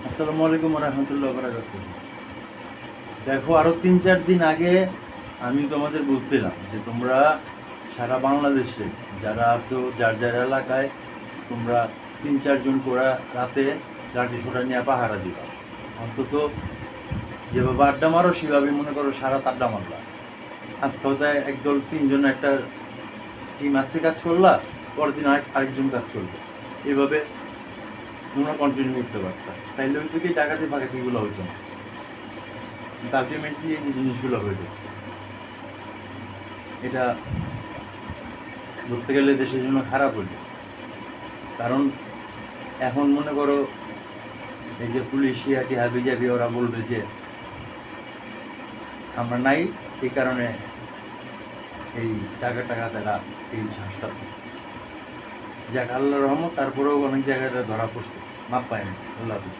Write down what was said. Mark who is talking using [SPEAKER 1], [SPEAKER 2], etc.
[SPEAKER 1] আসসালামু আলাইকুম রহমতুল্লাহ বারাকাতুহু। দেখো, আরও 3-4 দিন আগে আমি তোমাদের বলছিলাম যে তোমরা সারা বাংলাদেশে যারা আছো, যার যার এলাকায় তোমরা 3-4 জন করে রাতে লাঠি সোটা নিয়ে পাহারা দিবা। অন্তত যেভাবে আড্ডা মারো সেভাবে মনে করো সারা রাত আড্ডা মারবা। আজকে হয়তো একদল 3 জন একটা টিম আছে কাজ করলা, পরের দিন আরেকজন কাজ করবে। এভাবে তোমরা কন্টিনিউ করতে পারতা, তাইলে হয়তো কি ডাকাতি ফাঁকাতিগুলো হইতো না। কিন্তু আলটিমেটলি এই যে জিনিসগুলো হইল, এটা ধরতে গেলে দেশের জন্য খারাপ হইল। কারণ এখন মনে করো এই যে পুলিশ ইয়াটি হাবি যাবি, ওরা বলবে যে আমরা নাই, এই কারণে এই টাকা টাকা তারা এই সাহসটা দিচ্ছে। যাক, আল্লাহ রহমত, তারপরেও অনেক জায়গায় ধরা পড়ছে, মাপ পায় না। আল্লাহ হাফিজ।